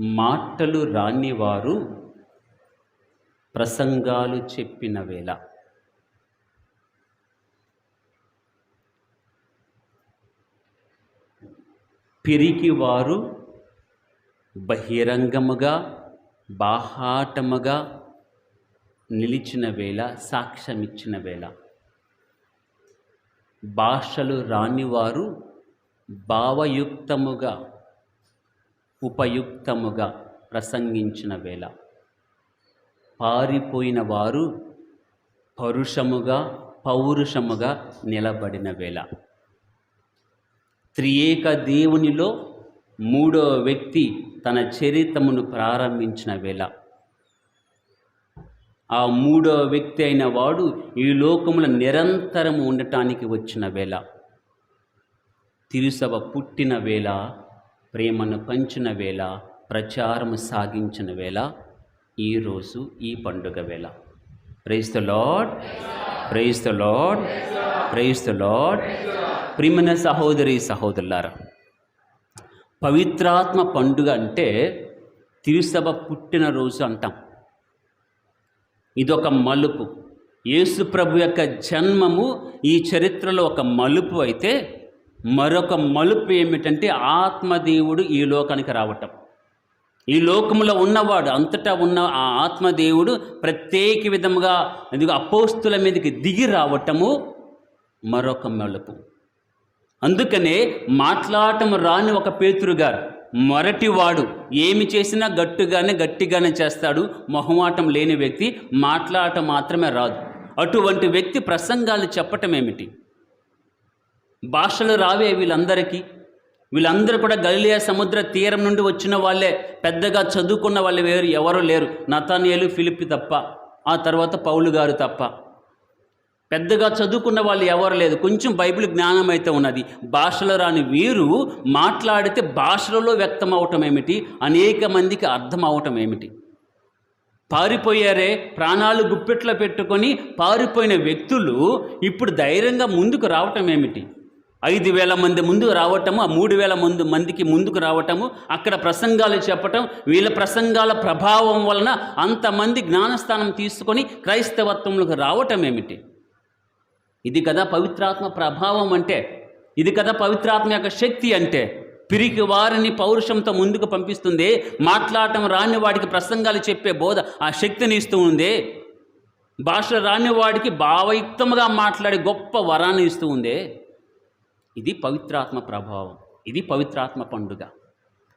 మాటలు రానివారు ప్రసంగాలు చెప్పిన వేళ. పిరికివారు బహిరంగముగా బాహాటముగా నిలిచిన వేళ, సాక్ష్యమిచ్చిన వేళ. భాషలు రానివారు భావయుక్తముగా ఉపయుక్తముగా ప్రసంగించిన వేళ. పారిపోయిన వారు పౌరుషముగా నిలబడిన వేళ. త్రియేక దేవునిలో మూడవ వ్యక్తి తన చరిత్రమును ప్రారంభించిన వేళ. ఆ మూడవ వ్యక్తి అయిన వాడు ఈ లోకములో నిరంతరము ఉండటానికి వచ్చిన వేళ. తిరుసభ పుట్టిన వేళ, ప్రేమను పంచిన వేళ, ప్రచారము సాగించిన వేళ, ఈరోజు ఈ పండుగ వేళ. Praise the Lord, praise the Lord, praise the Lord. ప్రియమైన సహోదరి సహోదరులారా, పవిత్రాత్మ పండుగ అంటే తిరుసభ పుట్టినరోజు అంటాం. ఇదొక మలుపు. యేసు ప్రభు యొక్క జన్మము ఈ చరిత్రలో ఒక మలుపు అయితే, మరొక మలుపు ఏమిటంటే ఆత్మదేవుడు ఈ లోకానికి రావటం. ఈ లోకములో ఉన్నవాడు, అంతటా ఉన్న ఆ ఆత్మదేవుడు ప్రత్యేక విధముగా అపోస్తుల మీదకి దిగి రావటము మరొక మలుపు. అందుకనే మాట్లాడటం రాని ఒక పేతురు గారు, మొరటివాడు, ఏమి చేసినా గట్టిగానే చేస్తాడు, మొహమాటం లేని వ్యక్తి, మాట్లాడటం మాత్రమే రాదు. అటువంటి వ్యక్తి ప్రసంగాలు చెప్పటం ఏమిటి? భాషలు రావే వీళ్ళందరికీ. వీళ్ళందరూ కూడా గలిలయ సముద్ర తీరం నుండి వచ్చిన వాళ్ళే, పెద్దగా చదువుకున్న వాళ్ళు ఎవరు లేరు. నతానియేలు, ఫిలిప్పి తప్ప, ఆ తర్వాత పౌలు గారు తప్ప. పెద్దగా చదువుకున్న వాళ్ళు ఎవరు లేదు. కొంచెం బైబిల్ జ్ఞానం అయితే ఉన్నది. భాషలో రాని వీరు మాట్లాడితే భాషలలో వ్యక్తం అవటం ఏమిటి, అనేక మందికి అర్థం అవటం ఏమిటి? పారిపోయారే, ప్రాణాలు గుప్పెట్లో పెట్టుకొని పారిపోయిన వ్యక్తులు ఇప్పుడు ధైర్యంగా ముందుకు రావటం ఏమిటి? 5,000 మంది ముందుకు రావటము, 3,000 మందికి ముందుకు రావటము, అక్కడ ప్రసంగాలు చెప్పటం, వీళ్ళ ప్రసంగాల ప్రభావం వలన అంతమంది జ్ఞానస్థానం తీసుకొని క్రైస్తవత్వంలోకి రావటం ఏమిటి? ఇది కదా పవిత్రాత్మ ప్రభావం అంటే, ఇది కదా పవిత్రాత్మ యొక్క శక్తి అంటే. పిరికి వారిని పౌరుషంతో ముందుకు పంపిస్తుంది. మాట్లాడటం రాని వాడికి ప్రసంగాలు చెప్పే బోధ ఆ శక్తిని ఇస్తూ ఉంది. భాష రాని వాడికి భావయుక్తముగా మాట్లాడే గొప్ప వరాన్ని ఇస్తూ ఉంది. ఇది పవిత్రాత్మ ప్రభావం. ఇది పవిత్రాత్మ పండుగ.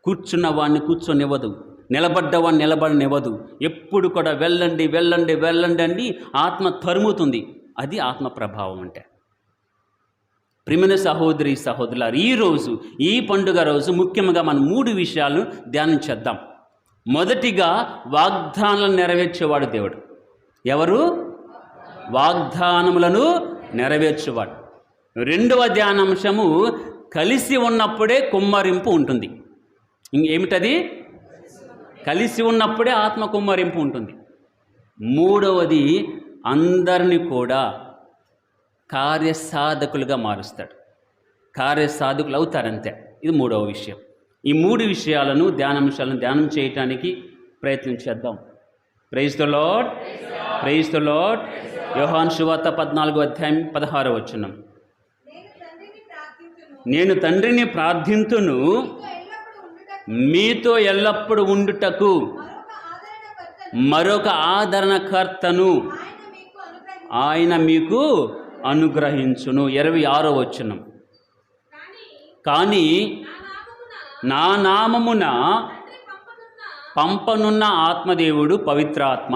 కూర్చున్న వాడిని కూర్చొనివ్వదు, నిలబడ్డవాడిని నిలబడనివ్వదు. ఎప్పుడు కూడా వెళ్ళండి వెళ్ళండి వెళ్ళండి అని ఆత్మ తరుముతుంది. అది ఆత్మ ప్రభావం అంటే. ప్రియమైన సహోదరి సహోదరులారు, ఈరోజు ఈ పండుగ రోజు ముఖ్యంగా మనం 3 విషయాలను ధ్యానించేద్దాం. మొదటిగా, వాగ్దానాలను నెరవేర్చేవాడు దేవుడు. ఎవరు? వాగ్దానములను నెరవేర్చేవాడు. రెండవ ధ్యానాంశము, కలిసి ఉన్నప్పుడే కుమ్మరింపు ఉంటుంది. ఏమిటది? కలిసి ఉన్నప్పుడే ఆత్మ కుమ్మరింపు ఉంటుంది. మూడవది, అందరినీ కూడా కార్యసాధకులుగా మారుస్తాడు. కార్యసాధకులు అవుతారంతే. ఇది మూడవ విషయం. ఈ 3 విషయాలను ధ్యానం చేయటానికి ప్రయత్నం చేద్దాం. Praise the Lord, praise the Lord. యోహాను సువార్త 14వ అధ్యాయం 16వ వచనం. నేను తండ్రిని ప్రార్థింతును, మీతో ఎల్లప్పుడు ఉండుటకు మరొక ఆదరణకర్తను ఆయన మీకు అనుగ్రహించును. 26వ వచనం. కానీ నా నామమున పంపనున్న ఆత్మదేవుడు, పవిత్రాత్మ,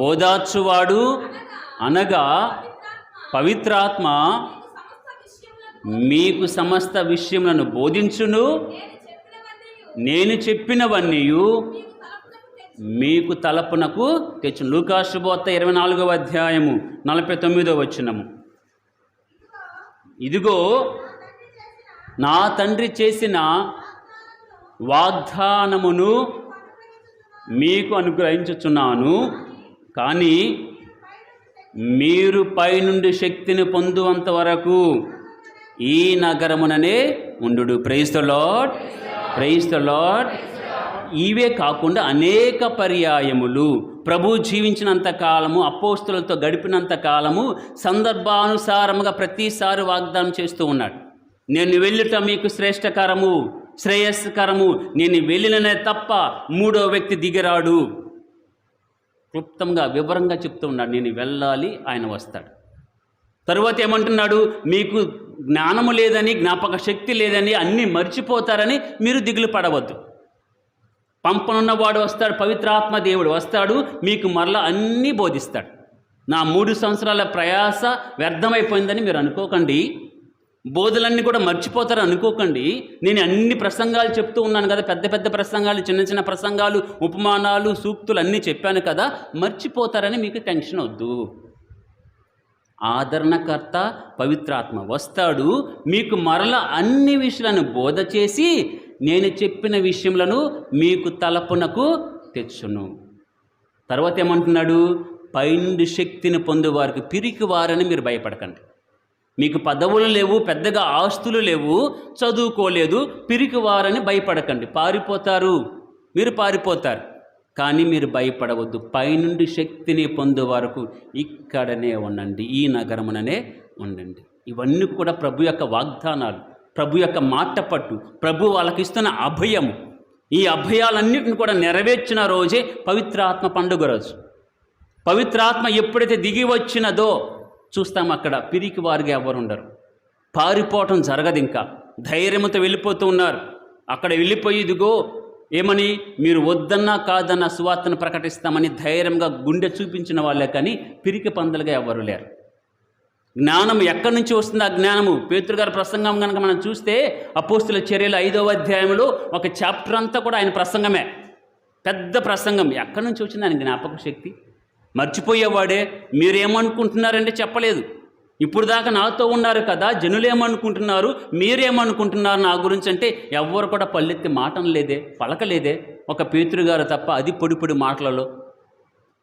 ఓదార్చువాడు అనగా పవిత్రాత్మ మీకు సమస్త విషయములను బోధించును, నేను చెప్పినవన్నీ మీకు తలపునకు తెచ్చును. లూకా శుభవార్త 24వ అధ్యాయము 49వ వచనము. ఇదిగో నా తండ్రి చేసిన వాగ్దానమును మీకు అనుగ్రహించుచున్నాను, కానీ మీరు పైనుండి శక్తిని పొందువంత వరకు ఈ నగరముననే ఉండు. Praise the Lord, praise the Lord, ఇవే కాకుండా అనేక పర్యాయములు ప్రభు జీవించినంత కాలము, అపోస్తులతో గడిపినంత కాలము సందర్భానుసారముగా ప్రతిసారి వాగ్దానం చేస్తూ ఉన్నాడు. నేను వెళ్ళుట మీకు శ్రేష్టకరము, శ్రేయస్కరము, నేను వెళ్ళిననే తప్ప మూడో వ్యక్తి దిగిరాడు. క్లుప్తంగా వివరంగా చెప్తూ ఉన్నాడు, నేను వెళ్ళాలి, ఆయన వస్తాడు. తరువాత ఏమంటున్నాడు, మీకు జ్ఞానము లేదని, జ్ఞాపక శక్తి లేదని, అన్నీ మర్చిపోతారని మీరు దిగులు పడవద్దు. పంపనున్నవాడు వస్తాడు, పవిత్రాత్మ దేవుడు వస్తాడు, మీకు మరలా అన్నీ బోధిస్తాడు. నా 3 సంవత్సరాల ప్రయాస వ్యర్థమైపోయిందని మీరు అనుకోకండి, బోధలన్నీ కూడా మర్చిపోతారని అనుకోకండి. నేను అన్ని ప్రసంగాలు చెప్తూ ఉన్నాను కదా, పెద్ద పెద్ద ప్రసంగాలు, చిన్న చిన్న ప్రసంగాలు, ఉపమానాలు, సూక్తులు అన్నీ చెప్పాను కదా, మర్చిపోతారని మీకు టెన్షన్ వద్దు. ఆదరణకర్త పవిత్రాత్మ వస్తాడు, మీకు మరల అన్ని విషయాలను బోధ చేసి నేను చెప్పిన విషయములను మీకు తలపునకు తెచ్చును. తర్వాత ఏమంటున్నాడు, పైనుండి శక్తిని పొందేవారికి పిరికి వారని మీరు భయపడకండి. మీకు పదవులు లేవు, పెద్దగా ఆస్తులు లేవు, చదువుకోలేదు, పిరికి వారని భయపడకండి. పారిపోతారు, మీరు పారిపోతారు, కానీ మీరు భయపడవద్దు. పైనుండి శక్తిని పొందే వరకు ఇక్కడనే ఉండండి, ఈ నగరముననే ఉండండి. ఇవన్నీ కూడా ప్రభు యొక్క వాగ్దానాలు, ప్రభు యొక్క మాట పట్టు, ప్రభు వాళ్ళకి ఇస్తున్న అభయము. ఈ అభయాలన్నింటిని కూడా నెరవేర్చిన రోజే పవిత్రాత్మ పండుగ రోజు. పవిత్రాత్మ ఎప్పుడైతే దిగి వచ్చినదో చూస్తాం, అక్కడ పిరికి వారిగా ఎవరు ఉండరు, పారిపోవటం జరగదు. ఇంకా ధైర్యంతో వెళ్ళిపోతూ ఉన్నారు. అక్కడ వెళ్ళిపోయి ఇదిగో ఏమని, మీరు వద్దన్నా కాదన్న సువార్తను ప్రకటిస్తామని ధైర్యంగా గుండె చూపించిన వాళ్ళే, కానీ పిరికి పందులుగా ఎవరు లేరు. జ్ఞానం ఎక్కడి నుంచి వస్తుంది? ఆ జ్ఞానము పేతురు గారి ప్రసంగం కనుక మనం చూస్తే అపోస్తుల చర్యలు 5వ అధ్యాయంలో ఒక చాప్టర్ అంతా కూడా ఆయన ప్రసంగమే, పెద్ద ప్రసంగం. ఎక్కడి నుంచి వచ్చింది ఆయన జ్ఞాపక శక్తి? మర్చిపోయేవాడే. మీరేమనుకుంటున్నారంటే చెప్పలేదు. ఇప్పుడు దాకా నాతో ఉన్నారు కదా, జనులేమనుకుంటున్నారు, మీరేమనుకుంటున్నారు నా గురించి అంటే ఎవ్వరు కూడా పల్లెత్తి మాటం లేదే, పలకలేదే, ఒక పేతురు గారు తప్ప, అది పొడి పొడి మాటలలో.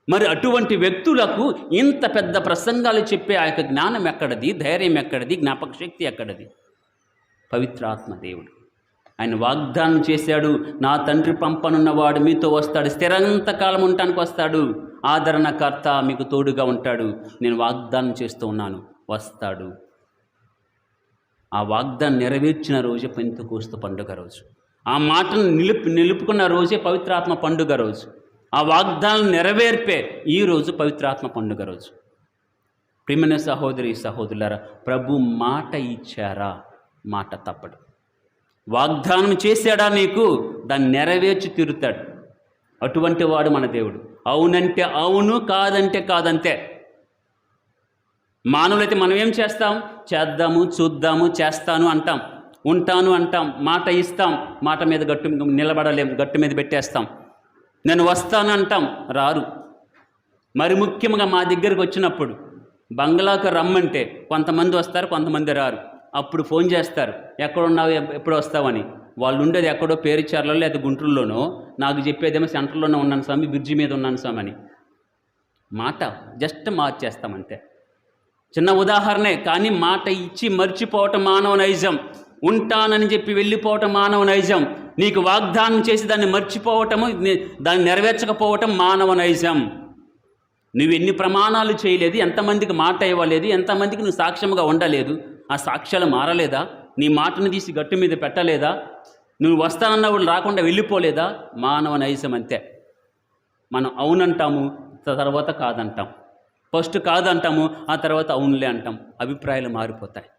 మరి అటువంటి వ్యక్తులకు ఇంత పెద్ద ప్రసంగాలు చెప్పే ఆ యొక్క జ్ఞానం ఎక్కడది, ధైర్యం ఎక్కడది, జ్ఞాపక శక్తి ఎక్కడది? పవిత్రాత్మ దేవుడు ఆయన వాగ్దానం చేశాడు, నా తండ్రి పంపనున్నవాడు మీతో వస్తాడు, స్థిరంతకాలం ఉండటానికి వస్తాడు, ఆదరణకర్త మీకు తోడుగా ఉంటాడు, నేను వాగ్దానం చేస్తూ ఉన్నాను, వస్తాడు. ఆ వాగ్దానం నెరవేర్చిన రోజే పెంతెకోస్తు పండుగ రోజు. ఆ మాటను నిలుపుకున్న రోజే పవిత్రాత్మ పండుగ రోజు. ఆ వాగ్దానం నెరవేర్పే ఈ రోజు పవిత్రాత్మ పండుగ రోజు. ప్రియమైన సహోదరి సహోదరులారా, ప్రభు మాట ఇచ్చారా, మాట తప్పడు. వాగ్దానం చేశాడా నీకు, దాన్ని నెరవేర్చి తీరుతాడు. అటువంటి వాడు మన దేవుడు. అవునంటే అవును, కాదంటే కాదంతే. మానవులైతే మనం ఏం చేస్తాం? చేద్దాము, చూద్దాము, చేస్తాను అంటాం, ఉంటాను అంటాం, మాట ఇస్తాం, మాట మీద నిలబడలేం, గట్టు మీద పెట్టేస్తాం. నేను వస్తాను అంటాం, రారు. మరి ముఖ్యంగా మా దగ్గరికి వచ్చినప్పుడు బంగ్లాకు రమ్మంటే కొంతమంది వస్తారు, కొంతమంది రారు. అప్పుడు ఫోన్ చేస్తారు, ఎక్కడున్నావు, ఎప్పుడు వస్తావని. వాళ్ళు ఉండేది ఎక్కడో పేరుచర్లలో లేదా గుంటూరులోనో, నాకు చెప్పేదేమో సెంటర్లోనే ఉన్నాను స్వామి, బ్రిడ్జి మీద ఉన్నాను స్వామి అని. మాట జస్ట్ మార్చేస్తామంతే. చిన్న ఉదాహరణే, కానీ మాట ఇచ్చి మర్చిపోవటం మానవ నైజం. ఉంటానని చెప్పి వెళ్ళిపోవటం మానవ నైజం. నీకు వాగ్దానం చేసి దాన్ని మర్చిపోవటము, దాన్ని నెరవేర్చకపోవటం మానవ నైజం. నువ్వు ఎన్ని ప్రమాణాలు చేయలేదు, ఎంతమందికి మాట ఇవ్వలేదు, ఎంతమందికి నువ్వు సాక్ష్యంగా ఉండలేదు, ఆ సాక్ష్యాలు మారలేదా? నీ మాటను తీసి గట్టు మీద పెట్టలేదా? నువ్వు వస్తానన్న వాళ్ళు రాకుండా వెళ్ళిపోలేదా? మానవ నైజం అంతే. మనం అవునంటాము, తర్వాత కాదంటాం, ఫస్ట్ కాదంటాము, ఆ తర్వాత అవునులే అంటాం. అభిప్రాయాలు మారిపోతాయి.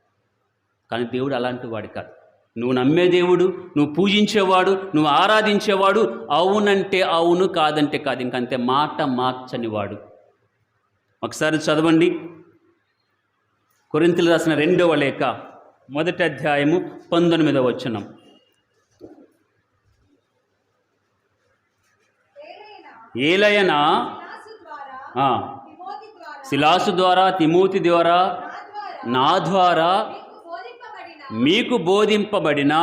కానీ దేవుడు అలాంటి వాడు కాదు. నువ్వు నమ్మే దేవుడు, నువ్వు పూజించేవాడు, నువ్వు ఆరాధించేవాడు అవునంటే అవును, కాదంటే కాదు, ఇంకంతే. మాట మార్చని వాడు. ఒకసారి చదవండి, కొరింథీయులు రాసిన 2వ లేఖ 1వ అధ్యాయము 19వ వచనం. ఏలయనా సిలాసు ద్వారా, తిమోతి ద్వారా, నా ద్వారా మీకు బోధింపబడిన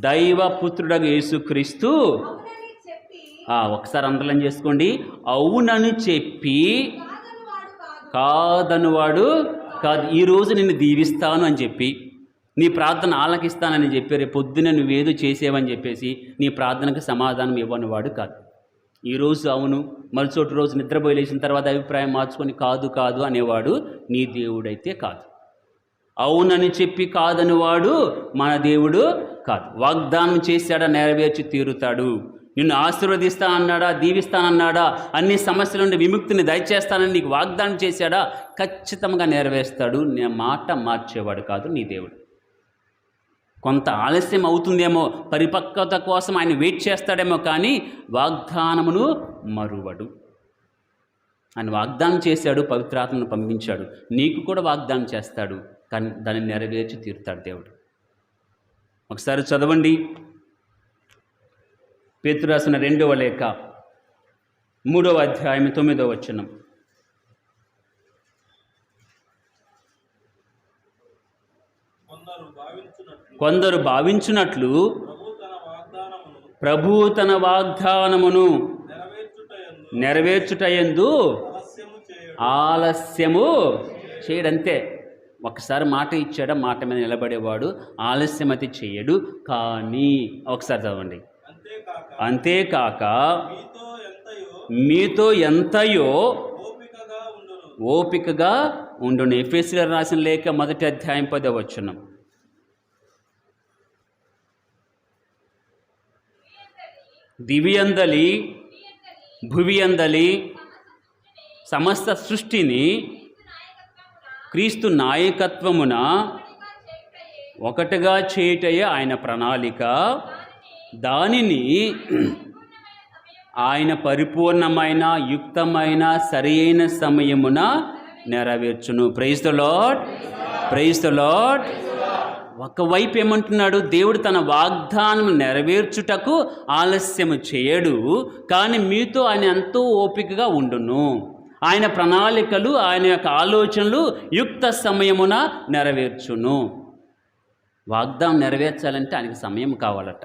దైవపుత్రుడగు యేసుక్రీస్తు. ఒకసారి అండర్లైన్ చేసుకోండి. అవునని చెప్పి కాదనువాడు కాదు. ఈరోజు నిన్ను దీవిస్తాను అని చెప్పి, నీ ప్రార్థన ఆలకిస్తానని చెప్పి రేపు పొద్దున నువ్వేదో చేసేవని చెప్పేసి నీ ప్రార్థనకు సమాధానం ఇవ్వని వాడు కాదు. ఈరోజు అవును, మరుసటి రోజు నిద్రపోయి లేచిన తర్వాత అభిప్రాయం మార్చుకొని కాదు అనేవాడు నీ దేవుడైతే కాదు. అవునని చెప్పి కాదని వాడు మన దేవుడు కాదు. వాగ్దానం చేశాడా నెరవేర్చి తీరుతాడు. నిన్ను ఆశీర్వదిస్తానన్నాడా, దీవిస్తానన్నాడా, అన్ని సమస్యల నుండి విముక్తిని దయచేస్తానని నీకు వాగ్దానం చేశాడా, ఖచ్చితంగా నెరవేరుస్తాడు. మాట మార్చేవాడు కాదు నీ దేవుడు. కొంత ఆలస్యం అవుతుందేమో, పరిపక్వత కోసం ఆయన వెయిట్ చేస్తాడేమో, కానీ వాగ్దానమును మరువడు. ఆయన వాగ్దానం చేశాడు, పవిత్రాత్మను పంపించాడు. నీకు కూడా వాగ్దానం చేస్తాడు, కానీ దాన్ని నెరవేర్చి తీరుతాడు దేవుడు. ఒకసారి చదవండి, పేతురు రాసిన 2వ లేఖ 3వ అధ్యాయం 9వ వచనం. కొందరు భావించున్నట్లు ప్రభువు తన వాగ్దానమును నెరవేర్చుటయందు ఆలస్యము చేయడంతే. ఒకసారి మాట ఇచ్చాడా, మాట మీద నిలబడేవాడు, ఆలస్యమతి చేయడు. కానీ ఒకసారి చదవండి, అంతేకాక మీతో ఎంతయో ఓపికగా ఉండును. ఎఫెసీయులకు రాసిన లేఖ 1వ అధ్యాయం 10వ వచనం. దివియందలి భువియందలి సమస్త సృష్టిని క్రీస్తు నాయకత్వమున ఒకటిగా చేయుటయే ఆయన ప్రణాళిక. దానిని ఆయన పరిపూర్ణమైన, యుక్తమైన, సరియైన సమయమున నెరవేర్చును. Praise the Lord, praise the Lord. ఒకవైపు ఏమంటున్నాడు, దేవుడు తన వాగ్దానం నెరవేర్చుటకు ఆలస్యము చేయడు, కానీ మీతో ఆయన ఎంతో ఓపికగా ఉండును. ఆయన ప్రణాళికలు, ఆయన యొక్క ఆలోచనలు యుక్త సమయమున నెరవేర్చును. వాగ్దానం నెరవేర్చాలంటే ఆయనకి సమయం కావాలట.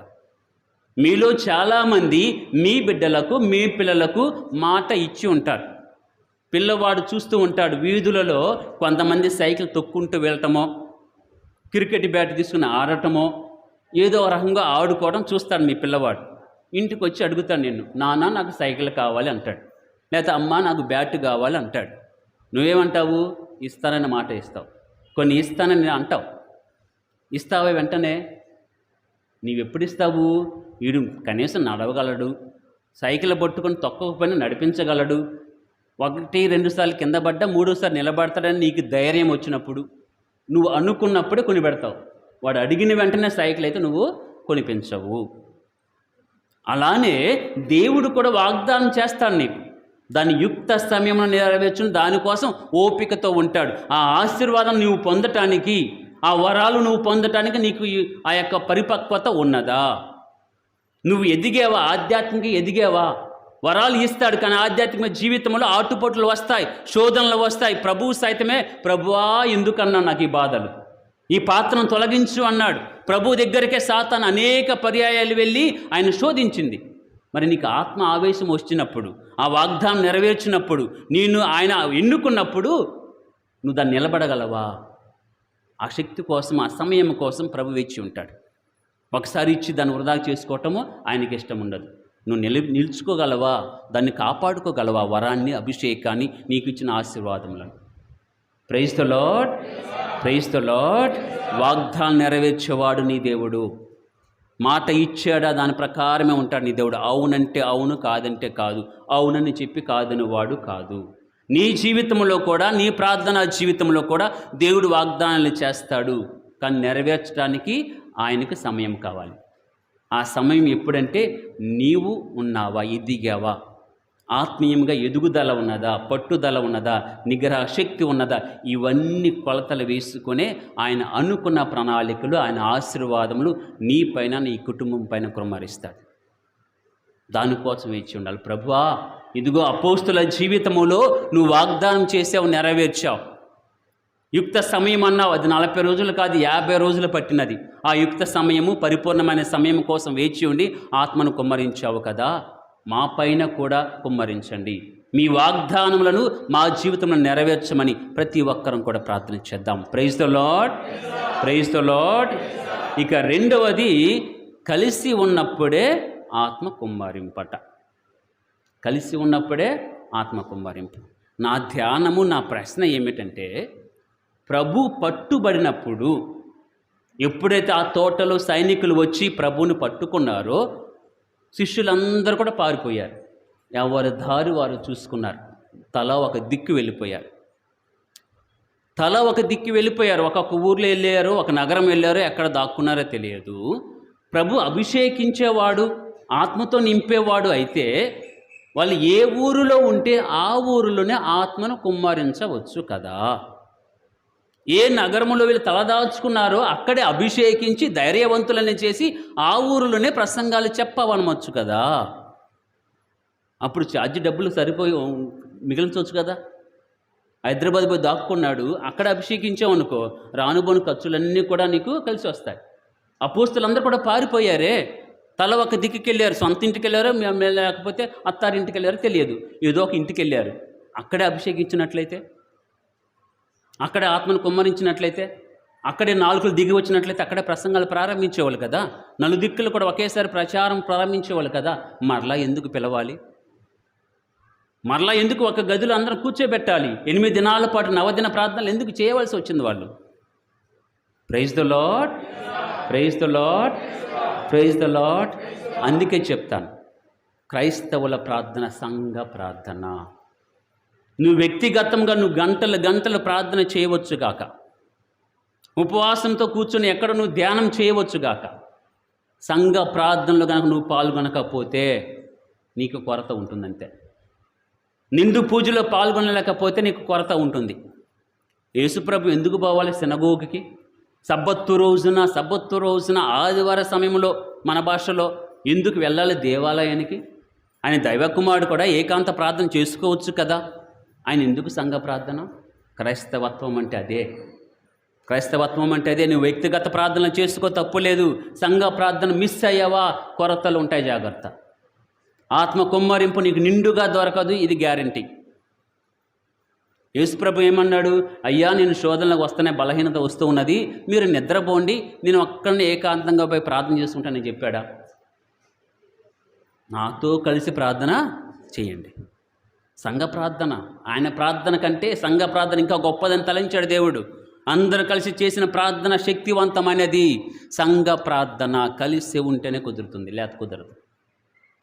మీలో చాలామంది మీ బిడ్డలకు, మీ పిల్లలకు మాట ఇచ్చి ఉంటారు. పిల్లవాడు చూస్తూ ఉంటాడు, వీధులలో కొంతమంది సైకిల్ తొక్కుంటూ వెళ్ళటమో, క్రికెట్ బ్యాట్ తీసుకుని ఆడటమో, ఏదో రకంగా ఆడుకోవడం చూస్తాడు మీ పిల్లవాడు. ఇంటికి వచ్చి అడుగుతాడు, నిన్ను నాన్న నాకు సైకిల్ కావాలి అంటాడు, లేకపోతే అమ్మ నాకు బ్యాట్ కావాలి అంటాడు. నువ్వేమంటావు? ఇస్తానని మాట ఇస్తావు. కొన్ని ఇస్తానని అంటావు, ఇస్తావే వెంటనే. నీవెప్పుడు ఇస్తావు? వీడు కనీసం నడవగలడు, సైకిల్ పట్టుకొని తొక్కకపోయినా నడిపించగలడు, 1-2 సార్లు కింద పడ్డా 3సారి నిలబడతాడని నీకు ధైర్యం వచ్చినప్పుడు, నువ్వు అనుకున్నప్పుడే కొనిపెడతావు. వాడు అడిగిన వెంటనే సైకిల్ అయితే నువ్వు కొనిపించవు. అలానే దేవుడు కూడా వాగ్దానం చేస్తాడు నీకు, దాని యుక్త సమయంలో నెరవేర్చును. దానికోసం ఓపికతో ఉంటాడు. ఆ ఆశీర్వాదం నువ్వు పొందటానికి, ఆ వరాలు నువ్వు పొందటానికి నీకు ఆ యొక్క పరిపక్వత ఉన్నదా? నువ్వు ఎదిగావా? ఆధ్యాత్మిక ఎదిగావా? వరాలు ఇస్తాడు, కానీ ఆధ్యాత్మిక జీవితంలో ఆటుపోట్లు వస్తాయి, శోధనలు వస్తాయి. ప్రభువు సైతమే, ప్రభువా ఎందుకన్నా నాకు ఈ బాధలు, ఈ పాత్రను తొలగించు అన్నాడు. ప్రభు దగ్గరికే సాతాను అనేక పర్యాయాలు వెళ్ళి ఆయన శోధించింది. మరి నీకు ఆత్మ ఆవేశం వచ్చినప్పుడు, ఆ వాగ్దానం నెరవేర్చినప్పుడు, నేను ఆయన ఎన్నుకున్నప్పుడు నువ్వు దాన్ని నిలబడగలవా? ఆ శక్తి కోసం, ఆ సమయం కోసం ప్రభు వేచి ఉంటాడు. ఒకసారి ఇచ్చి దాన్ని వృధా చేసుకోవటము ఆయనకి ఇష్టం ఉండదు. నువ్వు నిలుచుకోగలవా? దాన్ని కాపాడుకోగలవా? వరాన్ని, అభిషేకాన్ని, నీకు ఇచ్చిన ఆశీర్వాదములను. Praise the Lord, praise the Lord. వాగ్దానం నెరవేర్చేవాడు నీ దేవుడు. మాట ఇచ్చాడా దాని ప్రకారమే ఉంటాడు నీ దేవుడు. అవునంటే అవును, కాదంటే కాదు. అవునని చెప్పి కాదని వాడు కాదు. నీ జీవితంలో కూడా, నీ ప్రార్థనా జీవితంలో కూడా దేవుడు వాగ్దానాలు చేస్తాడు, కానీ నెరవేర్చడానికి ఆయనకు సమయం కావాలి. ఆ సమయం ఎప్పుడంటే నీవు ఉన్నావా, ఎదిగావా, ఆత్మీయంగా ఎదుగుదల ఉన్నదా, పట్టుదల ఉన్నదా, నిగ్రహ శక్తి ఉన్నదా, ఇవన్నీ కొలతలు వేసుకునే ఆయన అనుకున్న ప్రణాళికలు, ఆయన ఆశీర్వాదములు నీ పైన, నీ కుటుంబం పైన కుమ్మరిస్తాడు. దానికోసం వేచి ఉండాలి. ప్రభువా, ఇదిగో అపోస్తుల జీవితములో నువ్వు వాగ్దానం చేసావు, నెరవేర్చావు. యుక్త సమయం అన్నావు, అది 40 రోజులు కాదు, 50 రోజులు పట్టినది. ఆ యుక్త సమయము, పరిపూర్ణమైన సమయం కోసం వేచి ఉండి ఆత్మను కుమ్మరించావు కదా, మా పైన కూడా కుమ్మరించండి. మీ వాగ్దానములను మా జీవితంలో నెరవేర్చమని ప్రతి ఒక్కరం కూడా ప్రార్థన చేద్దాం. Praise the Lord, praise the Lord. ఇక రెండవది, కలిసి ఉన్నప్పుడే ఆత్మ కుమ్మరింపట. కలిసి ఉన్నప్పుడే ఆత్మ కుమ్మరింపు. నా ధ్యానము, నా ప్రశ్న ఏమిటంటే, ప్రభు పట్టుబడినప్పుడు, ఎప్పుడైతే ఆ తోటలో సైనికులు వచ్చి ప్రభువుని పట్టుకున్నారో శిష్యులందరూ కూడా పారిపోయారు. ఎవరి దారి వారు చూసుకున్నారు. తల ఒక దిక్కు వెళ్ళిపోయారు. ఒక్కొక్క ఊర్లో వెళ్ళారు, ఒక నగరం వెళ్ళారు, ఎక్కడ దాక్కున్నారో తెలియదు. ప్రభు అభిషేకించేవాడు, ఆత్మతో నింపేవాడు అయితే వాళ్ళు ఏ ఊరిలో ఉంటే ఆ ఊరిలోనే ఆత్మను కుమ్మరించవచ్చు కదా. ఏ నగరంలో వీళ్ళు తలదాచుకున్నారో అక్కడే అభిషేకించి ధైర్యవంతులని చేసి ఆ ఊరిలోనే ప్రసంగాలు చెప్పవనవచ్చు కదా. అప్పుడు ఛార్జీ డబ్బులు సరిపోయి మిగిలించవచ్చు కదా. హైదరాబాద్ పోయి దాక్కున్నాడు, అక్కడ అభిషేకించామనుకో రానుబోను ఖర్చులన్నీ కూడా నీకు కలిసి వస్తాయి. అపోస్తులందరూ కూడా పారిపోయారే, తల ఒక దిక్కుకి వెళ్ళారు. సొంత ఇంటికి వెళ్ళారో లేకపోతే అత్తారింటికి వెళ్ళారో తెలియదు, ఏదో ఒక ఇంటికి వెళ్ళారు. అక్కడే అభిషేకించినట్లయితే, అక్కడే ఆత్మను కుమ్మరించినట్లయితే, అక్కడే నాలుకలు దిగి వచ్చినట్లయితే అక్కడే ప్రసంగాలు ప్రారంభించేవాళ్ళు కదా. నలుదిక్కులు కూడా ఒకేసారి ప్రచారం ప్రారంభించేవాళ్ళు కదా. మరలా ఎందుకు పిలవాలి? మరలా ఎందుకు ఒక గదిలో అందరం కూర్చోబెట్టాలి? 8 దినాల పాటు నవదిన ప్రార్థనలు ఎందుకు చేయవలసి వచ్చింది వాళ్ళు? Praise the Lord, praise the Lord, praise the Lord. అందుకే చెప్తాను, క్రైస్తవుల ప్రార్థన సంఘ ప్రార్థన. నువ్వు వ్యక్తిగతంగా నువ్వు గంటలు ప్రార్థన చేయవచ్చు గాక, ఉపవాసంతో కూర్చొని ఎక్కడ నువ్వు ధ్యానం చేయవచ్చు గాక, సంఘ ప్రార్థనలో కనుక నువ్వు పాల్గొనకపోతే నీకు కొరత ఉంటుందంతే. నిండు పూజలో పాల్గొనలేకపోతే నీకు కొరత ఉంటుంది. యేసుప్రభు ఎందుకు పోవాలి సినగోగుకి? సబ్బత్తు రోజున ఆదివార సమయంలో మన భాషలో ఎందుకు వెళ్ళాలి దేవాలయానికి? ఆయన దైవకుమారుడు కూడా ఏకాంత ప్రార్థన చేసుకోవచ్చు కదా. ఆయన ఎందుకు సంఘ ప్రార్థన? క్రైస్తవత్వం అంటే అదే. నువ్వు వ్యక్తిగత ప్రార్థన చేసుకో, తప్పులేదు. సంఘ ప్రార్థన మిస్ అయ్యావా, కొరతలు ఉంటాయి, జాగ్రత్త. ఆత్మ కుమ్మరింపు నీకు నిండుగా దొరకదు, ఇది గ్యారంటీ. యేసుప్రభు ఏమన్నాడు? అయ్యా, నేను శోధనలకు వస్తేనే బలహీనత వస్తూ ఉన్నది, మీరు నిద్రపోండి, నేను ఒక్కడిని ఏకాంతంగా పోయి ప్రార్థన చేసుకుంటానని చెప్పాడా? నాతో కలిసి ప్రార్థన చేయండి. సంఘ ప్రార్థన, ఆయన ప్రార్థన కంటే సంఘ ప్రార్థన ఇంకా గొప్పదని తలంచాడు దేవుడు. అందరూ కలిసి చేసిన ప్రార్థన శక్తివంతమైనది. సంఘ ప్రార్థన కలిసి ఉంటేనే కుదురుతుంది, లేకపోతే కుదరదు.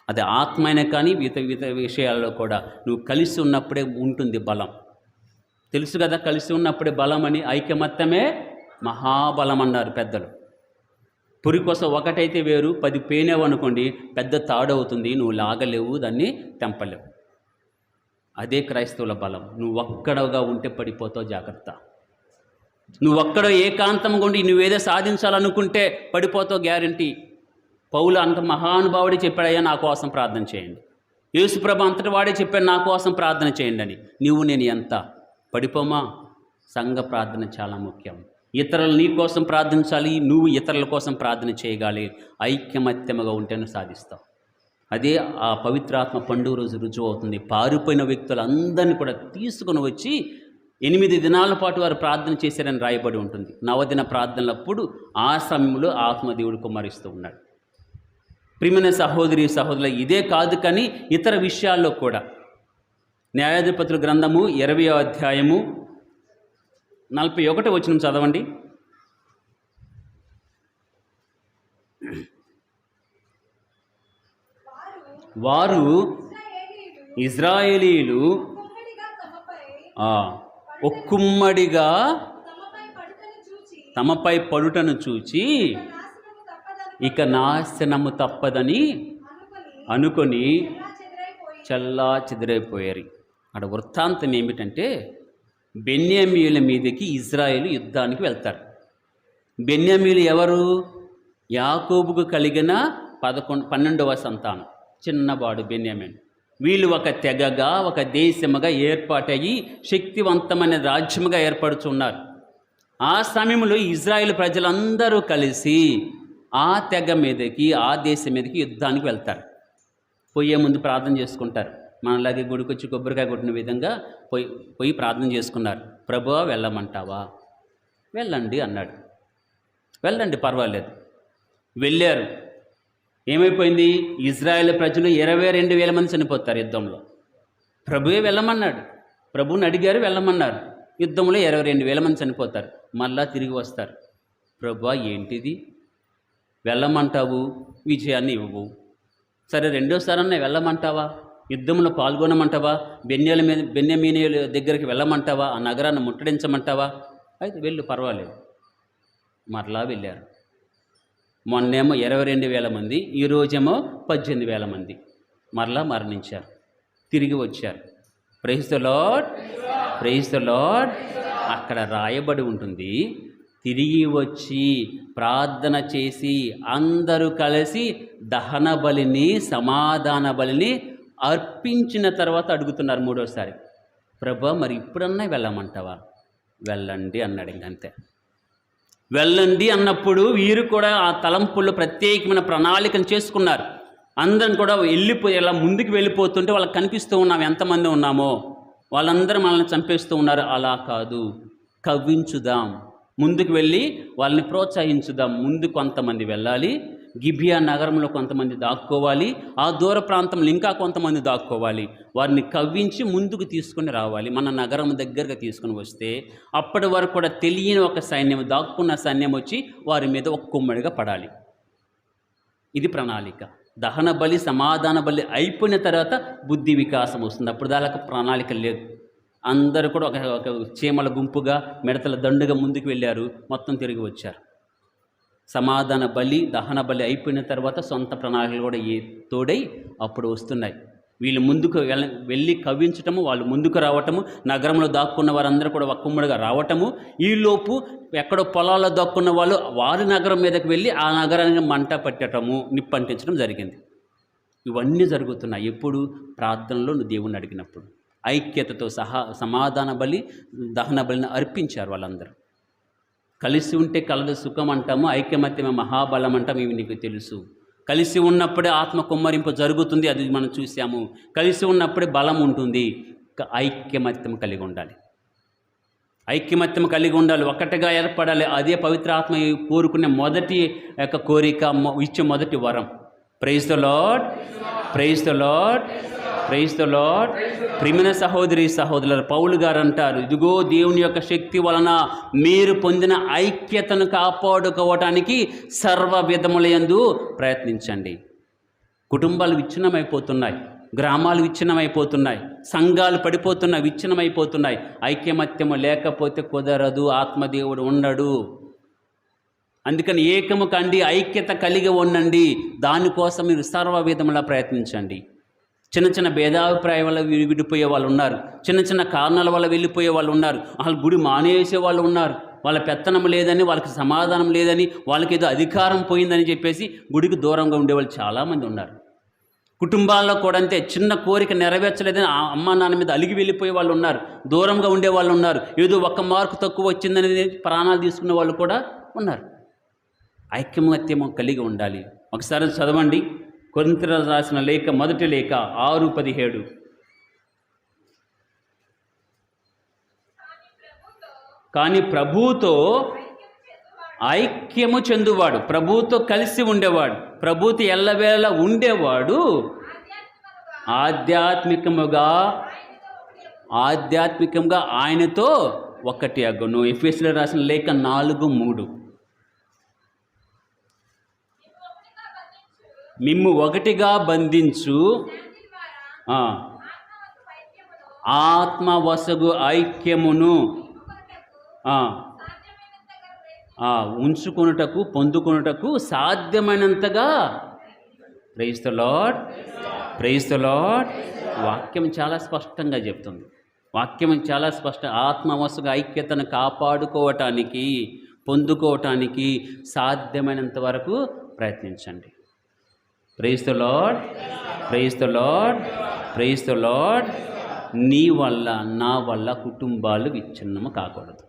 అది ఆత్మైన కానీ వివిధ విషయాల్లో కూడా నువ్వు కలిసి ఉన్నప్పుడే ఉంటుంది బలం. తెలుసు కదా, కలిసి ఉన్నప్పుడే బలం అని. ఐకమత్యమే మహాబలం అన్నారు పెద్దలు. పురి కోసం ఒకటైతే వేరు, 10 పేనేవు అనుకోండి, పెద్ద తాడవుతుంది, నువ్వు లాగలేవు, దాన్ని తెంపలేవు. అదే క్రైస్తవుల బలం. నువ్వు ఒక్కడగా ఉంటే పడిపోతావు, జాగ్రత్త. నువ్వు ఒక్కడో ఏకాంతంగా ఉండి నువ్వేదో సాధించాలనుకుంటే పడిపోతావు, గ్యారంటీ. పౌలు అంత మహానుభావుడే చెప్పాడయ్యా నా కోసం ప్రార్థన చేయండి. యేసుప్రభు అంతటి వాడే చెప్పాడు నా కోసం ప్రార్థన చేయండి అని. నువ్వు నేను ఎంత పడిపోమా? సంఘ ప్రార్థన చాలా ముఖ్యం. ఇతరులు నీ కోసం ప్రార్థించాలి, నువ్వు ఇతరుల కోసం ప్రార్థన చేయగాలి. ఐక్యమత్యముగా ఉంటేనే సాధిస్తావు. అదే ఆ పవిత్రాత్మ పండుగ రోజు రుజువు అవుతుంది. పారిపోయిన వ్యక్తులందరినీ కూడా తీసుకుని వచ్చి 8 దినాల పాటు వారు ప్రార్థన చేశారని రాయబడి ఉంటుంది. నవదిన ప్రార్థనలప్పుడు ఆ సమయంలో ఆత్మదేవుడు కుమ్మరిస్తూ ఉన్నాడు. ప్రియమైన సహోదరి సహోదరుల, ఇదే కాదు కానీ ఇతర విషయాల్లో కూడా. న్యాయాధిపతుల గ్రంథము 20వ అధ్యాయము 41వ వచనం చదవండి. వారు ఇజ్రాయేలీలు ఒక్కుమ్మడిగా తమపై పడుటను చూచి ఇక నాశనము తప్పదని అనుకొని చల్లా చెదిరైపోయారు. అక్కడ వృత్తాంతం ఏమిటంటే, బెన్యామీయుల మీదకి ఇజ్రాయేలు యుద్ధానికి వెళ్తారు. బెన్యామీయులు ఎవరు? యాకోబుకు కలిగిన 12వ సంతానం, చిన్నవాడు బెన్యామీను. వీళ్ళు ఒక తెగగా, ఒక దేశముగా ఏర్పాటయ్యి శక్తివంతమైన రాజ్యముగా ఏర్పడుతున్నారు. ఆ సమయంలో ఇజ్రాయేల్ ప్రజలందరూ కలిసి ఆ తెగ మీదకి, ఆ దేశం మీదకి యుద్ధానికి వెళ్తారు. పోయే ముందు ప్రార్థన చేసుకుంటారు. మనలాగే గుడికొచ్చి కొబ్బరికాయ కొట్టిన విధంగా పోయి ప్రార్థన చేసుకున్నారు. ప్రభువా వెళ్ళమంటావా? వెళ్ళండి అన్నాడు. వెళ్ళండి, పర్వాలేదు. వెళ్ళారు. ఏమైపోయింది? ఇజ్రాయేల్ ప్రజలు 22,000 మంది చనిపోతారు యుద్ధంలో. ప్రభువే వెళ్ళమన్నాడు. ప్రభువుని అడిగారు, వెళ్ళమన్నారు. యుద్ధంలో 22,000 మంది చనిపోతారు. మళ్ళా తిరిగి వస్తారు. ప్రభువా ఏంటిది? వెళ్ళమంటావు, విజయాన్ని ఇవ్వవు. సరే రెండోసారన్నా వెళ్ళమంటావా? యుద్ధంలో పాల్గొనమంటావా? బెన్యామీనీయుల దగ్గరికి వెళ్ళమంటావా? ఆ నగరాన్ని ముట్టడించమంటావా? అయితే వెళ్ళు, పర్వాలేదు. మరలా వెళ్ళారు. మొన్నేమో 22,000 మంది, ఈరోజేమో 18,000 మంది మరలా మరణించారు. తిరిగి వచ్చారు. Praise the Lord, praise the Lord. అక్కడ రాయబడి ఉంటుంది, తిరిగి వచ్చి ప్రార్థన చేసి అందరూ కలిసి దహన బలిని, సమాధాన బలిని అర్పించిన తర్వాత అడుగుతున్నారు మూడోసారి, ప్రభా మరి ఇప్పుడన్నా వెళ్ళమంటావా? వెళ్ళండి అన్నాడు. ఇంకంతే. వెళ్ళండి అన్నప్పుడు వీరు కూడా ఆ తలంపుల్లో ప్రత్యేకమైన ప్రణాళికను చేసుకున్నారు. అందరం కూడా ఇలా ముందుకు వెళ్ళిపోతుంటే వాళ్ళకి కనిపిస్తూ ఉన్నాం ఎంతమంది ఉన్నామో. వాళ్ళందరూ మనల్ని చంపేస్తూ ఉన్నారు. అలా కాదు, కవ్వించుదాం, ముందుకు వెళ్ళి వాళ్ళని ప్రోత్సహించుదాం. ముందు కొంతమంది వెళ్ళాలి, గిబియా నగరంలో కొంతమంది దాక్కోవాలి, ఆ దూర ప్రాంతంలో ఇంకా కొంతమంది దాక్కోవాలి. వారిని కవ్వించి ముందుకు తీసుకుని రావాలి, మన నగరం దగ్గరగా తీసుకుని వస్తే అప్పటి వరకు కూడా తెలియని ఒక సైన్యం, దాక్కున్న సైన్యం వచ్చి వారి మీద ఒక కుమ్మడిగా పడాలి. ఇది ప్రణాళిక. దహన బలి, సమాధాన బలి అయిపోయిన తర్వాత బుద్ధి వికాసం వస్తుంది. అప్పుడు దాకా ప్రణాళిక లేదు. అందరూ కూడా ఒక చీమల గుంపుగా, మిడతల దండుగా ముందుకు వెళ్ళారు. మొత్తం తిరిగి వచ్చారు. సమాధాన బలి, దహన బలి అయిపోయిన తర్వాత సొంత ప్రణాళికలు కూడా తోడై అప్పుడు వస్తున్నాయి. వీళ్ళు ముందుకు వెళ్ళి కవ్వించటము, వాళ్ళు ముందుకు రావటము, నగరంలో దాక్కున్న వారందరూ కూడా ఒక కుమ్మడిగా రావటము. ఈలోపు ఎక్కడో పొలాల్లో దాక్కున్న వాళ్ళు వారి నగరం మీదకి వెళ్ళి ఆ నగరానికి మంట పట్టటము, నిప్పంటించడం జరిగింది. ఇవన్నీ జరుగుతున్నాయి ఎప్పుడు? ప్రార్థనలో నువ్వు దేవుణ్ణి అడిగినప్పుడు. ఐక్యతతో సమాధాన బలి, దహన బలిని అర్పించారు వాళ్ళందరూ. కలిసి ఉంటే కలదు సుఖం అంటాము, ఐక్యమత్యమే మహాబలం అంటాము. ఇవి నీకు తెలుసు. కలిసి ఉన్నప్పుడే ఆత్మ కుమ్మరింపు జరుగుతుంది, అది మనం చూసాము. కలిసి ఉన్నప్పుడే బలం ఉంటుంది. ఐక్యమత్యం కలిగి ఉండాలి, ఐక్యమత్యం కలిగి ఉండాలి, ఒక్కటిగా ఏర్పడాలి. అదే పవిత్ర ఆత్మ కోరుకునే మొదటి యొక్క కోరిక, ఇచ్చే మొదటి వరం. Praise the Lord, praise the Lord, praise the Lord. ప్రియమైన సహోదరి సహోదరులు, పౌలు గారు అంటారు, ఇదిగో దేవుని యొక్క శక్తి వలన మీరు పొందిన ఐక్యతను కాపాడుకోవటానికి సర్వ విధములయందు ప్రయత్నించండి. కుటుంబాలు విచ్ఛిన్నమైపోతున్నాయి, గ్రామాలు విచ్ఛిన్నమైపోతున్నాయి, సంఘాలు పడిపోతున్నాయి, విచ్ఛిన్నమైపోతున్నాయి. ఐక్యమత్యము లేకపోతే కుదరదు, ఆత్మదేవుడు ఉండడు. అందుకని ఏకము కండి, ఐక్యత కలిగి ఉండండి. దానికోసం మీరు సర్వ విధములా ప్రయత్నించండి. చిన్న చిన్న భేదాభిప్రాయం వల్ల విడిపోయే వాళ్ళు ఉన్నారు, చిన్న చిన్న కారణాల వల్ల వెళ్ళిపోయే వాళ్ళు ఉన్నారు, వాళ్ళు గుడి మానేసే వాళ్ళు ఉన్నారు. వాళ్ళ పెత్తనం లేదని, వాళ్ళకి సమాధానం లేదని, వాళ్ళకి ఏదో అధికారం పోయిందని చెప్పేసి గుడికి దూరంగా ఉండేవాళ్ళు చాలామంది ఉన్నారు. కుటుంబాల్లో కూడా అంతే, చిన్న కోరిక నెరవేర్చలేదని అమ్మ నాన్న మీద అలిగి వెళ్ళిపోయే వాళ్ళు ఉన్నారు, దూరంగా ఉండే వాళ్ళు ఉన్నారు. ఏదో 1 మార్కు తక్కువ వచ్చిందని ప్రాణాలు తీసుకునే వాళ్ళు కూడా ఉన్నారు. ఐక్యమత్యము కలిగి ఉండాలి. ఒకసారి చదవండి, కొరింథీయులకు రాసిన లేఖ, మొదటి లేఖ 6:17. కానీ ప్రభువుతో ఐక్యము చెందువాడు, ప్రభువుతో కలిసి ఉండేవాడు, ప్రభువుతో ఎల్లవేళ ఉండేవాడు ఆధ్యాత్మికంగా ఆయనతో ఒకటి అగును. ఎఫెసీయులకు రాసిన లేఖ 4:3. మిమ్ము ఒకటిగా బంధించు ఆత్మ వసగు ఐక్యమును ఉంచుకొనుటకు, పొందుకొనుటకు సాధ్యమైనంతగా. Praise the Lord, praise the Lord. వాక్యం చాలా స్పష్టంగా చెప్తుంది. వాక్యం చాలా ఆత్మ వసగు ఐక్యతను కాపాడుకోవటానికి, పొందుకోవటానికి సాధ్యమైనంత వరకు ప్రయత్నించండి. Praise the Lord, praise the Lord, praise the Lord. నీ వల్ల, నా వల్ల కుటుంబాలు విచ్ఛిన్నము కాకూడదు.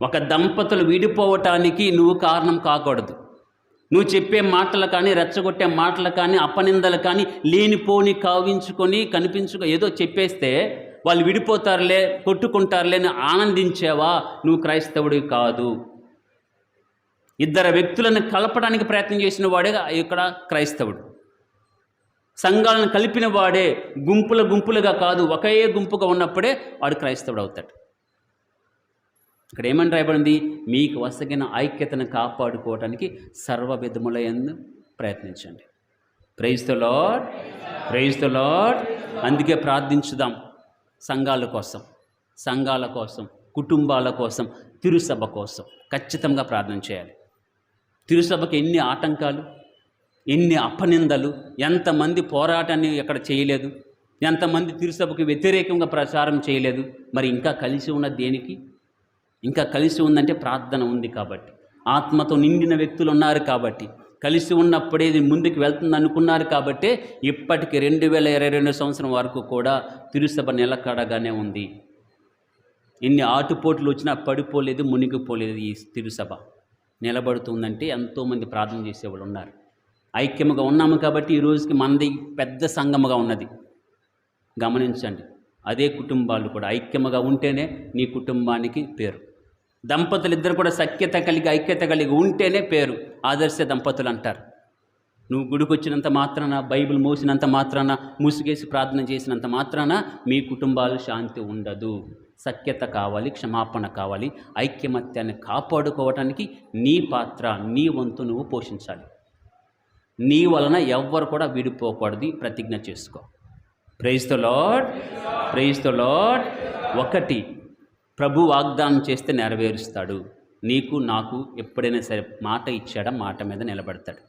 ఒక దంపతులు విడిపోవటానికి నువ్వు కారణం కాకూడదు. నువ్వు చెప్పే మాటలు కానీ, రెచ్చగొట్టే మాటలు కానీ, అపనిందలు కానీ లేనిపోని కావించుకొని ఏదో చెప్పేస్తే వాళ్ళు విడిపోతారులే, కొట్టుకుంటారులే అని ఆనందించావా? నువ్వు క్రైస్తవుడివి కాదు. ఇద్దరు వ్యక్తులను కలపడానికి ప్రయత్నం చేసిన వాడే ఇక్కడ క్రైస్తవుడు. సంఘాలను కలిపిన వాడే, గుంపులుగా కాదు, ఒకే గుంపుగా ఉన్నప్పుడే వాడు క్రైస్తవుడు అవుతాడు. ఇక్కడ ఏమని రాయబడింది? మీకు వసగిన ఐక్యతను కాపాడుకోవడానికి సర్వ విధములందు ప్రయత్నించండి. Praise the Lord, praise the Lord. అందుకే ప్రార్థించుదాం సంఘాల కోసం, కుటుంబాల కోసం, తిరుసభ కోసం ఖచ్చితంగా ప్రార్థన చేయాలి. తిరుసభకి ఎన్ని ఆటంకాలు, ఎన్ని అపనిందలు, ఎంతమంది పోరాటాన్ని ఎక్కడ చేయలేదు, ఎంతమంది తిరుసభకు వ్యతిరేకంగా ప్రచారం చేయలేదు. మరి ఇంకా కలిసి ఉన్న దేనికి? ఇంకా కలిసి ఉందంటే ప్రార్థన ఉంది కాబట్టి, ఆత్మతో నిండిన వ్యక్తులు ఉన్నారు కాబట్టి, కలిసి ఉన్నప్పుడే ఇది ముందుకు వెళ్తుంది అనుకున్నారు కాబట్టి ఇప్పటికి 2022 సంవత్సరం వరకు కూడా తిరుసభ నిలకడగానే ఉంది. ఎన్ని ఆటుపోట్లు వచ్చినా పడిపోలేదు, మునిగిపోలేదు. ఈ తిరుసభ నిలబడుతుందంటే ఎంతోమంది ప్రార్థన చేసేవాళ్ళు ఉన్నారు. ఐక్యముగా ఉన్నాము కాబట్టి ఈ రోజుకి మనది పెద్ద సంఘముగా ఉన్నది. గమనించండి. అదే కుటుంబాలు కూడా ఐక్యముగా ఉంటేనే నీ కుటుంబానికి పేరు. దంపతులు ఇద్దరు కూడా ఐక్యత కలిగి ఉంటేనే పేరు. ఆదర్శ దంపతులు అంటారు. నువ్వు గుడికి వచ్చినంత మాత్రాన, బైబిల్ మోసినంత మాత్రాన, ముసుగేసి ప్రార్థన చేసినంత మాత్రాన మీ కుటుంబాలు శాంతి ఉండదు. సఖ్యత కావాలి, క్షమాపణ కావాలి. ఐక్యమత్యాన్ని కాపాడుకోవటానికి నీ పాత్ర, నీ వంతు నువ్వు పోషించాలి. నీ వలన ఎవ్వరు కూడా విడిపోకూడదు. ప్రతిజ్ఞ చేసుకో. Praise the Lord, praise the Lord. ఒకటి, ప్రభు వాగ్దానం చేస్తే నెరవేరుస్తాడు. నీకు నాకు ఎప్పుడైనా సరే మాట ఇచ్చాడా, మాట మీద నిలబడతాడు.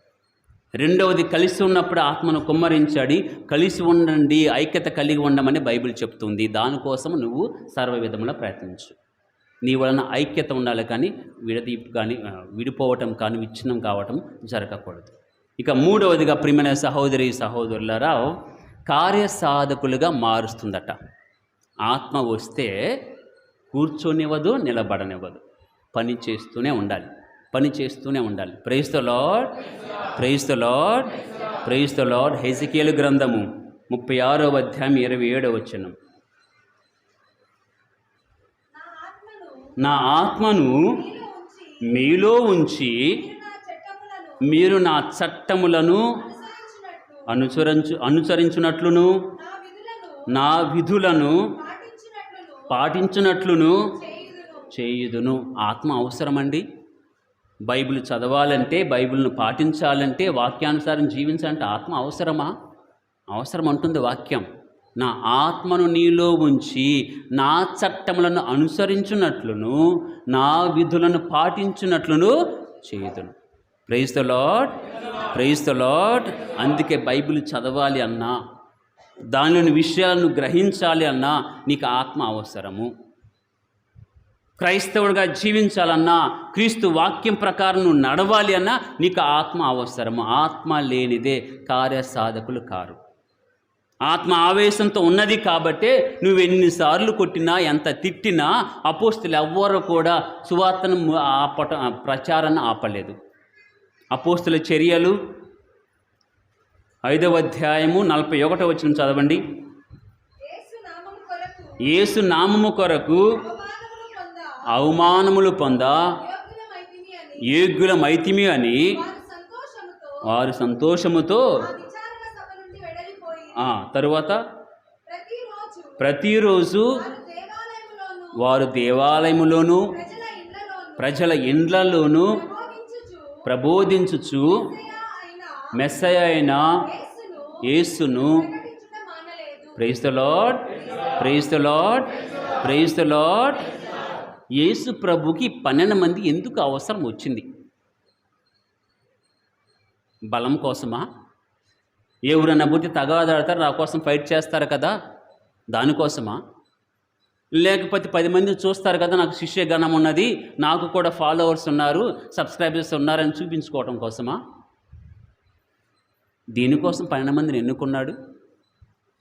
రెండవది, కలిసి ఉన్నప్పుడు ఆత్మను కుమ్మరించాడు. కలిసి ఉండండి, ఐక్యత కలిగి ఉండమని బైబిల్ చెప్తుంది. దానికోసం నువ్వు సర్వ విధములా ప్రయత్నించు. నీ వలన ఐక్యత ఉండాలి, కానీ విడిపోవటం కానీ విచ్ఛిన్నం కావటం జరగకూడదు. ఇక మూడవదిగా, ప్రియమైన సహోదరులారా, కార్యసాధకులుగా మారుస్తుందట. ఆత్మ వస్తే కూర్చొనివ్వదు, నిలబడనివ్వదు. పని చేస్తూనే ఉండాలి. Praise the Lord, praise the Lord, praise the Lord. హెజికేలు గ్రంథము 36వ అధ్యాయం 27వ వచనం. నా ఆత్మను మీలో ఉంచి మీరు నా చట్టములను అనుసరించునట్లును, నా విధులను పాటించునట్లును చేయుదును. ఆత్మ అవసరమండి. బైబిల్ చదవాలంటే, బైబిల్ను పాటించాలంటే, వాక్యానుసారం జీవించాలంటే ఆత్మ అవసరమా? అవసరం అంటుంది వాక్యం. నా ఆత్మను నీలో ఉంచి నా చట్టములను అనుసరించున్నట్లును, నా విధులను పాటించున్నట్లును చేయుదును. Praise the Lord, praise the Lord. అందుకే బైబిల్ చదవాలి అన్నా, దానిలోని విషయాలను గ్రహించాలి అన్నా నీకు ఆత్మ అవసరము. క్రైస్తవుడిగా జీవించాలన్నా, క్రీస్తు వాక్యం ప్రకారం నువ్వు నడవాలి అన్నా నీకు ఆత్మ అవసరము. ఆత్మ లేనిదే కార్యసాధకులు కారు. ఆత్మ ఆవేశంతో ఉన్నది కాబట్టే నువ్వు ఎన్నిసార్లు కొట్టినా, ఎంత తిట్టినా అపోస్తులు ఎవ్వరూ కూడా సువార్తను ప్రచారాన్ని ఆపలేదు. అపోస్తుల చర్యలు 5వ అధ్యాయము 41వ వచనం చదవండి. యేసు నామము కొరకు అవమానములు పొందా యోగ్యులమైతిమి అని వారు సంతోషముతో, తరువాత ప్రతిరోజు వారు దేవాలయములోను ప్రజల ఇండ్లలోనూ ప్రబోధించుచు మెస్సయ అయిన యేసును. Praise the Lord, praise the Lord, praise the Lord. యేసు ప్రభుకి 12 మంది ఎందుకు అవసరం వచ్చింది? బలం కోసమా? ఎవరన్నా బుద్ధి తగాదాడతారు, నా కోసం ఫైట్ చేస్తారు కదా, దానికోసమా? లేకపోతే 10 మంది చూస్తారు కదా, నాకు శిష్యగణం ఉన్నది, నాకు కూడా ఫాలోవర్స్ ఉన్నారు, సబ్స్క్రైబర్స్ ఉన్నారని చూపించుకోవటం కోసమా? దీనికోసం 12 మందిని ఎన్నుకున్నాడు?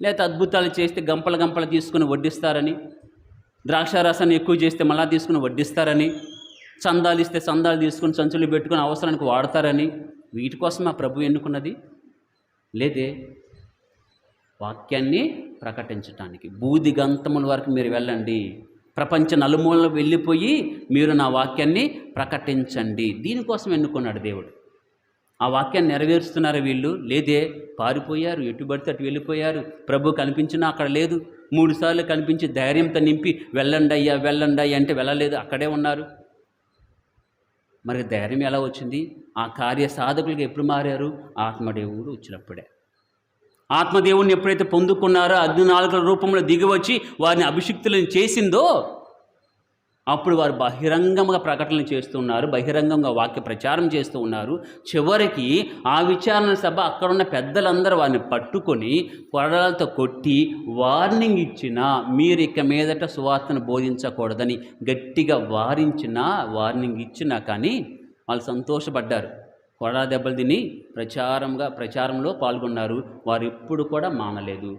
లేకపోతే అద్భుతాలు చేస్తే గంపలు తీసుకుని వడ్డిస్తారని, ద్రాక్షారసాన్ని ఎక్కువ చేస్తే మళ్ళా తీసుకుని వడ్డిస్తారని, చందాలు ఇస్తే చందాలు తీసుకుని సంచులు పెట్టుకుని అవసరానికి వాడతారని, వీటి కోసం మా ప్రభు ఎన్నుకున్నది లేదే. వాక్యాన్ని ప్రకటించటానికి బూదిగంతముల వరకు మీరు వెళ్ళండి, ప్రపంచ నలుమూలలో వెళ్ళిపోయి మీరు నా వాక్యాన్ని ప్రకటించండి. దీనికోసం ఎన్నుకున్నాడు దేవుడు. ఆ వాక్యాన్ని నెరవేరుస్తున్నారు వీళ్ళు లేదే, పారిపోయారు, ఎటు పడితే అటు వెళ్ళిపోయారు. ప్రభు కనిపించినా అక్కడ లేదు. 3 సార్లు కనిపించి ధైర్యంతో నింపి వెళ్ళండి అయ్యా అంటే వెళ్ళలేదు, అక్కడే ఉన్నారు. మరి ధైర్యం ఎలా వచ్చింది? ఆ కార్య సాధకులుగా ఎప్పుడు మారారు? ఆత్మదేవుడు వచ్చినప్పుడే. ఆత్మదేవుడిని ఎప్పుడైతే పొందుకున్నారో, అగ్నినాళికల రూపంలో దిగివచ్చి వారిని అభిషిక్తులను చేసిందో అప్పుడు వారు బహిరంగంగా ప్రకటనలు చేస్తున్నారు, బహిరంగంగా వాక్య ప్రచారం చేస్తూ ఉన్నారు. చివరికి ఆ విచారణ సభ అక్కడున్న పెద్దలందరూ వారిని పట్టుకొని కొరడాలతో కొట్టి వార్నింగ్ ఇచ్చినా, మీరు ఇక మీదట సువార్తను బోధించకూడదని గట్టిగా వార్నింగ్ ఇచ్చినా కానీ వాళ్ళు సంతోషపడ్డారు. కొరడా దెబ్బలు తిని ప్రచారంలో పాల్గొన్నారు. వారు ఎప్పుడు కూడా మానలేదు.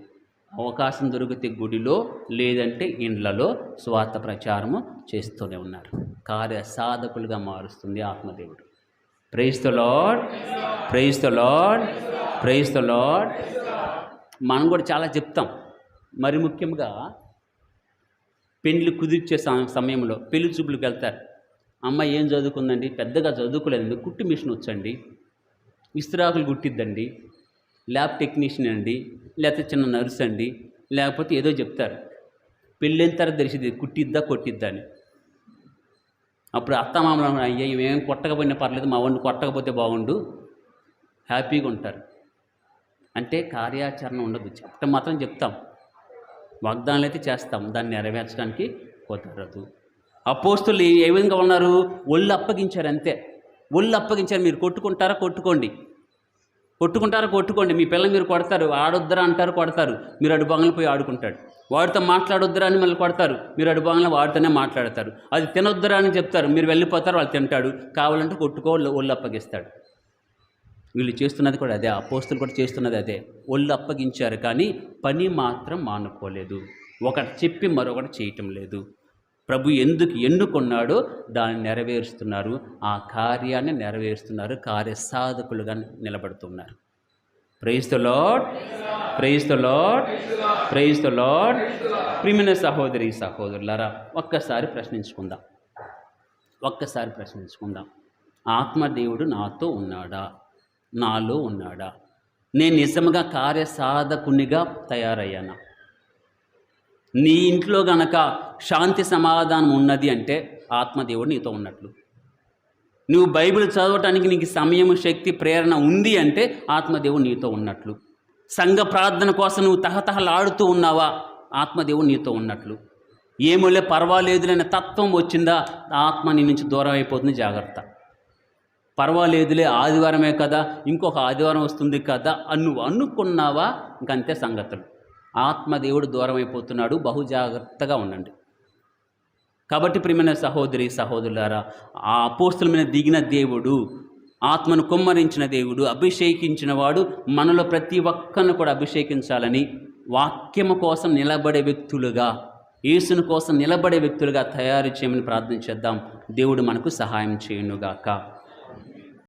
అవకాశం దొరికితే గుడిలో, లేదంటే ఇండ్లలో స్వార్థ ప్రచారము చేస్తూనే ఉన్నారు. కార్య సాధకులుగా మారుస్తుంది ఆత్మదేవుడు. Praise the Lord, praise the Lord, praise the Lord. మనం కూడా చాలా చెప్తాం. మరి ముఖ్యంగా పెళ్లి కుదిర్చే సమయంలో పెళ్లి చూపులకు వెళ్తారు. అమ్మాయి ఏం చదువుకుందండి? పెద్దగా చదువుకోలేదండి, కుట్టు మిషన్ వచ్చండి, ఇస్త్రాకులు కుట్టిద్దండి, ల్యాబ్ టెక్నీషియన్ అండి, లేకపోతే చిన్న నర్స్ అండి, లేకపోతే ఏదో చెప్తారు. పెళ్ళైన తర్వాత తెలిసింది కుట్టిద్దా కొట్టిద్దా అని. అప్పుడు అత్తమామలు అయ్యా ఇవేం కొట్టకపోయినా పర్లేదు, మా వాడిని కొట్టకపోతే బాగుండు, హ్యాపీగా ఉంటారు. అంటే కార్యాచరణ ఉండదు. చెప్పడం మాత్రం చెప్తాం, వాగ్దానాలు అయితే చేస్తాం, దాన్ని నెరవేర్చడానికి కుదరదు. అపోస్తులు ఏ విధంగా ఉన్నారు? ఒళ్ళు అప్పగించారు, అంతే. ఒళ్ళు అప్పగించారు. మీరు కొట్టుకుంటారా కొట్టుకోండి, మీ పిల్లలు మీరు కొడతారు, ఆడొద్దరా అంటారు, కొడతారు. మీరు అడు బంగ్లా పోయి ఆడుకుంటాడు. వాడితో మాట్లాడొద్దురా అని మళ్ళీ కొడతారు. మీరు అడు బంగ్లా వాడితోనే మాట్లాడతారు. అది తినొద్దురా అని చెప్తారు, మీరు వెళ్ళిపోతారు, వాళ్ళు తింటాడు. కావాలంటే ఒళ్ళు అప్పగిస్తాడు. వీళ్ళు చేస్తున్నది కూడా అదే, అపోస్తులు కూడా చేస్తున్నది అదే. ఒళ్ళు అప్పగించారు కానీ పని మాత్రం మానుకోలేదు. ఒకటి చెప్పి మరొకటి చేయటం లేదు. ప్రభు ఎందుకు ఎన్నుకున్నాడో దాన్ని నెరవేరుస్తున్నారు, ఆ కార్యాన్ని నెరవేరుస్తున్నారు, కార్యసాధకులుగా నిలబడుతున్నారు. Praise the Lord, praise the Lord, praise the Lord. ప్రియమైన సహోదరి సహోదరులారా, ఒక్కసారి ప్రశ్నించుకుందాం. ఆత్మదేవుడు నాతో ఉన్నాడా? నాలో ఉన్నాడా? నేను నిజంగా కార్యసాధకునిగా తయారయ్యానా? నీ ఇంట్లో గనక శాంతి సమాధానం ఉన్నది అంటే ఆత్మదేవుడు నీతో ఉన్నట్లు. నువ్వు బైబిల్ చదవటానికి నీకు సమయం, శక్తి, ప్రేరణ ఉంది అంటే ఆత్మదేవుడు నీతో ఉన్నట్లు. సంఘ ప్రార్థన కోసం నువ్వు తహతహలాడుతూ ఉన్నావా? ఆత్మదేవుడు నీతో ఉన్నట్లు. ఏమోలే పర్వాలేదులనే తత్వం వచ్చిందా? ఆత్మ నీ నుంచి దూరం అయిపోతుంది, జాగ్రత్త. పర్వాలేదులే, ఆదివారమే కదా, ఇంకొక ఆదివారం వస్తుంది కదా అని నువ్వు అనుకున్నావా? ఇంకంతే సంగతులు. ఆత్మదేవుడు దూరం అయిపోతున్నాడు, బహుజాగ్రత్తగా ఉండండి. కాబట్టి ప్రియమైన సహోదరి సహోదరులారా, ఆ అపోస్తుల మీద దిగిన దేవుడు, ఆత్మను కుమ్మరించిన దేవుడు, అభిషేకించిన వాడు మనలో ప్రతి ఒక్కరిని కూడా అభిషేకించాలని, వాక్యము కోసం నిలబడే వ్యక్తులుగా, యేసుని కోసం నిలబడే వ్యక్తులుగా తయారు చేయమని ప్రార్థన చేద్దాం. దేవుడు మనకు సహాయం చేయునుగాక.